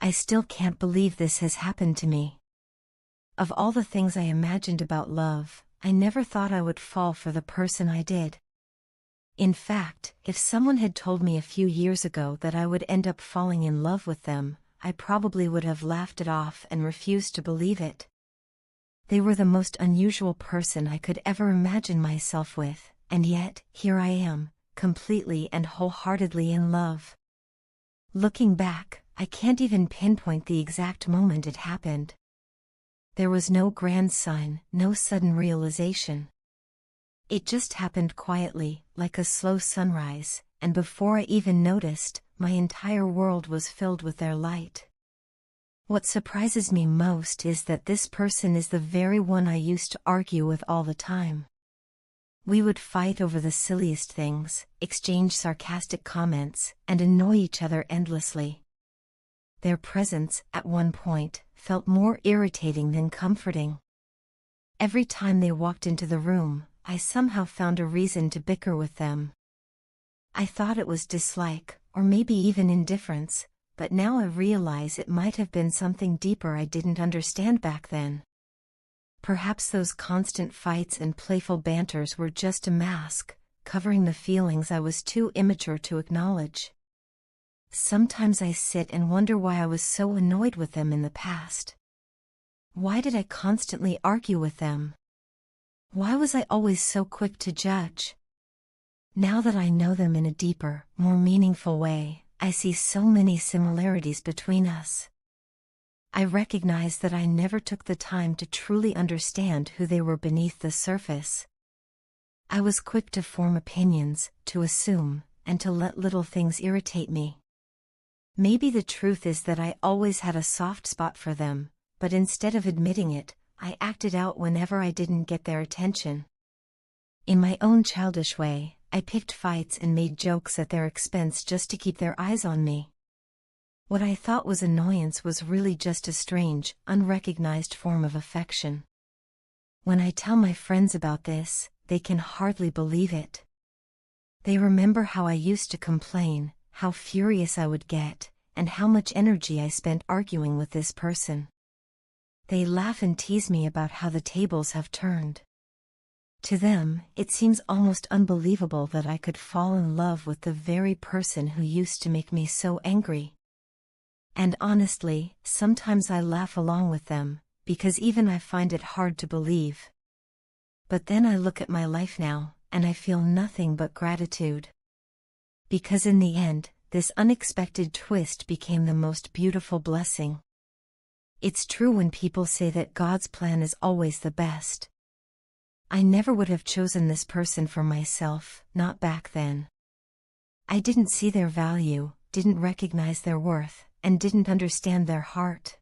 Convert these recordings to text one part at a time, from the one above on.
I still can't believe this has happened to me. Of all the things I imagined about love, I never thought I would fall for the person I did. In fact, if someone had told me a few years ago that I would end up falling in love with them, I probably would have laughed it off and refused to believe it. They were the most unusual person I could ever imagine myself with, and yet, here I am, completely and wholeheartedly in love. Looking back, I can't even pinpoint the exact moment it happened. There was no grand sign, no sudden realization. It just happened quietly, like a slow sunrise, and before I even noticed, my entire world was filled with their light. What surprises me most is that this person is the very one I used to argue with all the time. We would fight over the silliest things, exchange sarcastic comments, and annoy each other endlessly. Their presence, at one point, felt more irritating than comforting. Every time they walked into the room, I somehow found a reason to bicker with them. I thought it was dislike, or maybe even indifference, but now I realize it might have been something deeper I didn't understand back then. Perhaps those constant fights and playful banters were just a mask, covering the feelings I was too immature to acknowledge. Sometimes I sit and wonder why I was so annoyed with them in the past. Why did I constantly argue with them? Why was I always so quick to judge? Now that I know them in a deeper, more meaningful way, I see so many similarities between us. I recognize that I never took the time to truly understand who they were beneath the surface. I was quick to form opinions, to assume, and to let little things irritate me. Maybe the truth is that I always had a soft spot for them, but instead of admitting it, I acted out whenever I didn't get their attention. In my own childish way, I picked fights and made jokes at their expense just to keep their eyes on me. What I thought was annoyance was really just a strange, unrecognized form of affection. When I tell my friends about this, they can hardly believe it. They remember how I used to complain, how furious I would get, and how much energy I spent arguing with this person. They laugh and tease me about how the tables have turned. To them, it seems almost unbelievable that I could fall in love with the very person who used to make me so angry. And honestly, sometimes I laugh along with them, because even I find it hard to believe. But then I look at my life now, and I feel nothing but gratitude. Because in the end, this unexpected twist became the most beautiful blessing. It's true when people say that God's plan is always the best. I never would have chosen this person for myself, not back then. I didn't see their value, didn't recognize their worth, and didn't understand their heart.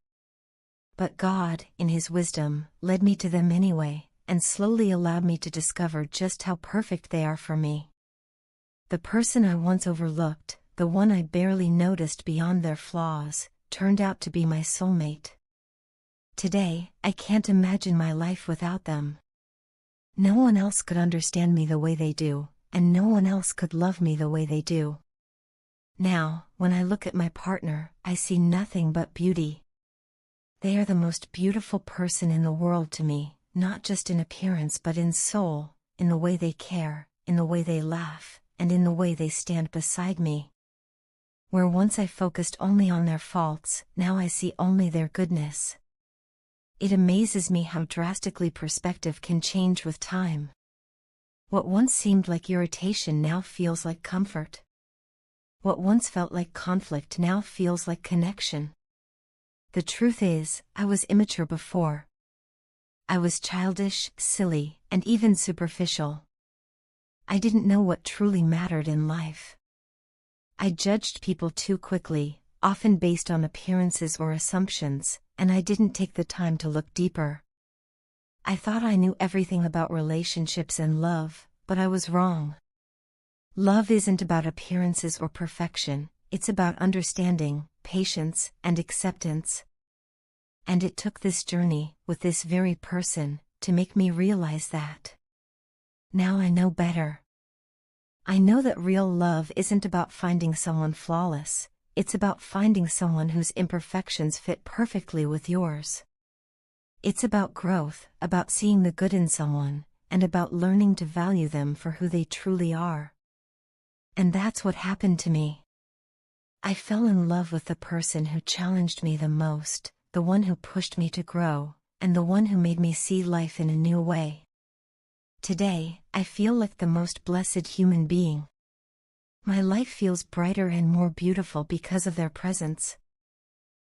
But God, in His wisdom, led me to them anyway, and slowly allowed me to discover just how perfect they are for me. The person I once overlooked, the one I barely noticed beyond their flaws, turned out to be my soulmate. Today, I can't imagine my life without them. No one else could understand me the way they do, and no one else could love me the way they do. Now, when I look at my partner, I see nothing but beauty. They are the most beautiful person in the world to me, not just in appearance but in soul, in the way they care, in the way they laugh, and in the way they stand beside me. Where once I focused only on their faults, now I see only their goodness. It amazes me how drastically perspective can change with time. What once seemed like irritation now feels like comfort. What once felt like conflict now feels like connection. The truth is, I was immature before. I was childish, silly, and even superficial. I didn't know what truly mattered in life. I judged people too quickly, often based on appearances or assumptions, and I didn't take the time to look deeper. I thought I knew everything about relationships and love, but I was wrong. Love isn't about appearances or perfection, it's about understanding, patience, and acceptance. And it took this journey, with this very person, to make me realize that. Now I know better. I know that real love isn't about finding someone flawless, it's about finding someone whose imperfections fit perfectly with yours. It's about growth, about seeing the good in someone, and about learning to value them for who they truly are. And that's what happened to me. I fell in love with the person who challenged me the most, the one who pushed me to grow, and the one who made me see life in a new way. Today, I feel like the most blessed human being. My life feels brighter and more beautiful because of their presence.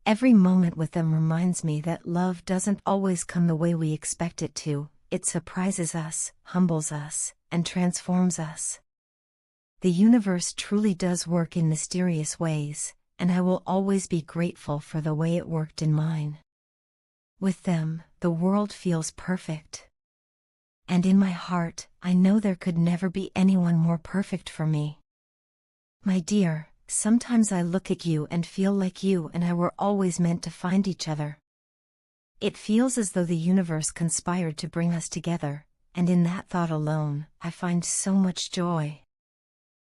Every moment with them reminds me that love doesn't always come the way we expect it to. It surprises us, humbles us, and transforms us. The universe truly does work in mysterious ways, and I will always be grateful for the way it worked in mine. With them, the world feels perfect. And in my heart, I know there could never be anyone more perfect for me. My dear, sometimes I look at you and feel like you and I were always meant to find each other. It feels as though the universe conspired to bring us together, and in that thought alone, I find so much joy.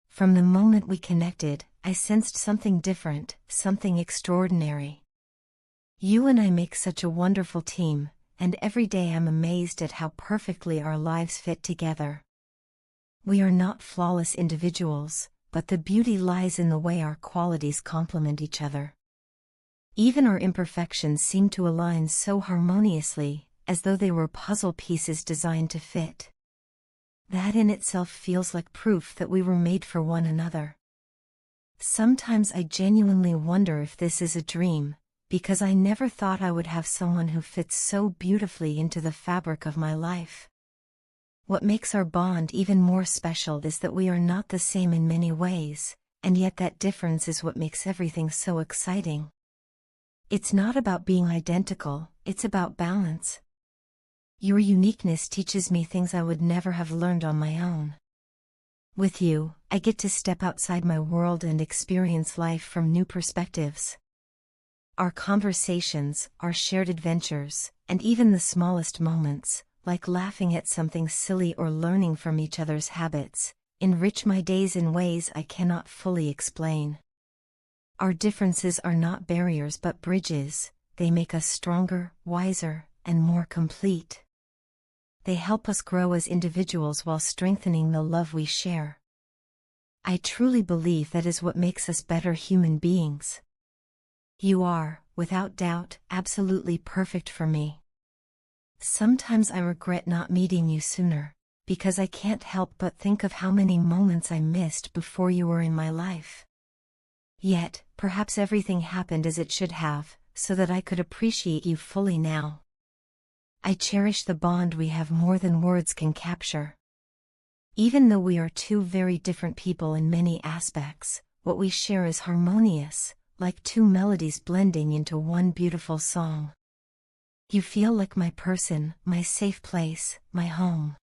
From the moment we connected, I sensed something different, something extraordinary. You and I make such a wonderful team, and every day I'm amazed at how perfectly our lives fit together. We are not flawless individuals, but the beauty lies in the way our qualities complement each other. Even our imperfections seem to align so harmoniously, as though they were puzzle pieces designed to fit. That in itself feels like proof that we were made for one another. Sometimes I genuinely wonder if this is a dream, because I never thought I would have someone who fits so beautifully into the fabric of my life. What makes our bond even more special is that we are not the same in many ways, and yet that difference is what makes everything so exciting. It's not about being identical, it's about balance. Your uniqueness teaches me things I would never have learned on my own. With you, I get to step outside my world and experience life from new perspectives. Our conversations, our shared adventures, and even the smallest moments, like laughing at something silly or learning from each other's habits, enrich my days in ways I cannot fully explain. Our differences are not barriers but bridges. They make us stronger, wiser, and more complete. They help us grow as individuals while strengthening the love we share. I truly believe that is what makes us better human beings. You are, without doubt, absolutely perfect for me. Sometimes I regret not meeting you sooner, because I can't help but think of how many moments I missed before you were in my life. Yet, perhaps everything happened as it should have, so that I could appreciate you fully now. I cherish the bond we have more than words can capture. Even though we are two very different people in many aspects, what we share is harmonious, like two melodies blending into one beautiful song. You feel like my person, my safe place, my home.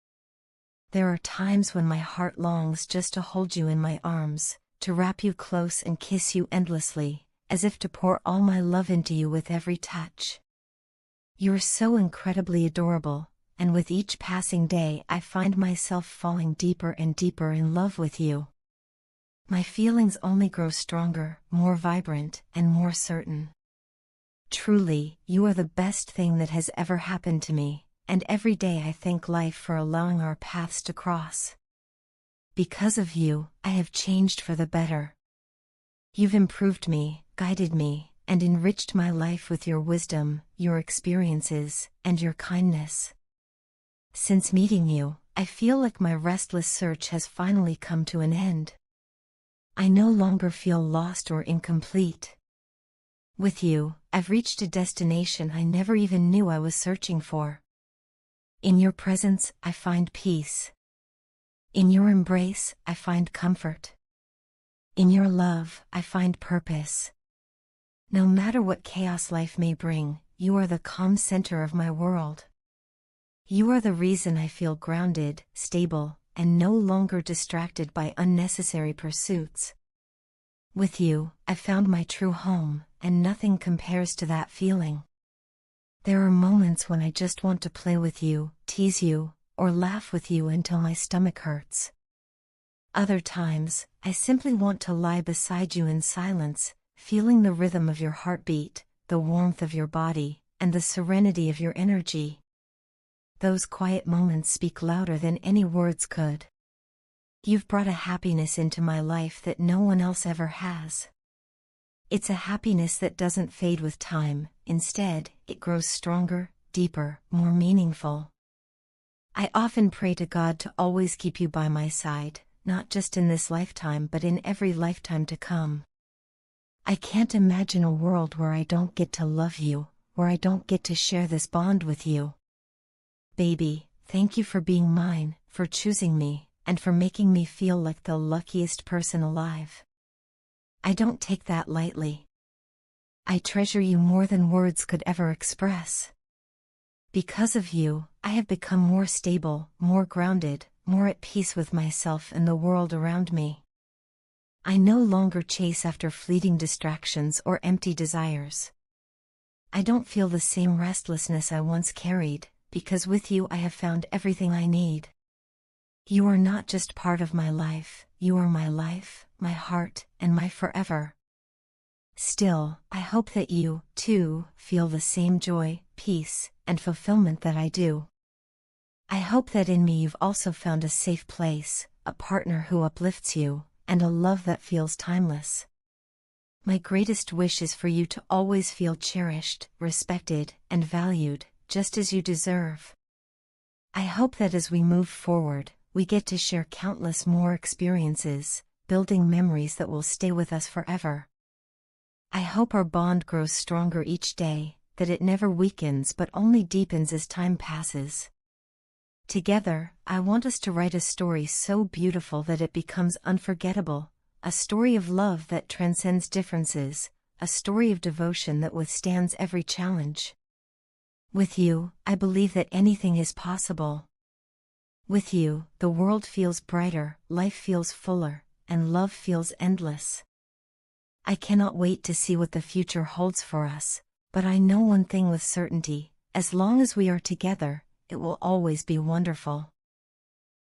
There are times when my heart longs just to hold you in my arms, to wrap you close and kiss you endlessly, as if to pour all my love into you with every touch. You're so incredibly adorable, and with each passing day I find myself falling deeper and deeper in love with you. My feelings only grow stronger, more vibrant, and more certain. Truly, you are the best thing that has ever happened to me, and every day I thank life for allowing our paths to cross. Because of you, I have changed for the better. You've improved me, guided me, and enriched my life with your wisdom, your experiences, and your kindness. Since meeting you, I feel like my restless search has finally come to an end. I no longer feel lost or incomplete. With you, I've reached a destination I never even knew I was searching for. In your presence, I find peace. In your embrace, I find comfort. In your love, I find purpose. No matter what chaos life may bring, you are the calm center of my world. You are the reason I feel grounded, stable, and no longer distracted by unnecessary pursuits. With you, I found my true home, and nothing compares to that feeling. There are moments when I just want to play with you, tease you, or laugh with you until my stomach hurts. Other times, I simply want to lie beside you in silence, feeling the rhythm of your heartbeat, the warmth of your body, and the serenity of your energy. Those quiet moments speak louder than any words could. You've brought a happiness into my life that no one else ever has. It's a happiness that doesn't fade with time, instead, it grows stronger, deeper, more meaningful. I often pray to God to always keep you by my side, not just in this lifetime but in every lifetime to come. I can't imagine a world where I don't get to love you, where I don't get to share this bond with you. Baby, thank you for being mine, for choosing me, and for making me feel like the luckiest person alive. I don't take that lightly. I treasure you more than words could ever express. Because of you, I have become more stable, more grounded, more at peace with myself and the world around me. I no longer chase after fleeting distractions or empty desires. I don't feel the same restlessness I once carried, because with you I have found everything I need. You are not just part of my life, you are my life, my heart, and my forever. Still, I hope that you, too, feel the same joy, peace, and fulfillment that I do. I hope that in me you've also found a safe place, a partner who uplifts you, and a love that feels timeless. My greatest wish is for you to always feel cherished, respected, and valued, just as you deserve. I hope that as we move forward, we get to share countless more experiences, building memories that will stay with us forever. I hope our bond grows stronger each day, that it never weakens but only deepens as time passes. Together, I want us to write a story so beautiful that it becomes unforgettable, a story of love that transcends differences, a story of devotion that withstands every challenge. With you, I believe that anything is possible. With you, the world feels brighter, life feels fuller, and love feels endless. I cannot wait to see what the future holds for us, but I know one thing with certainty: as long as we are together, it will always be wonderful.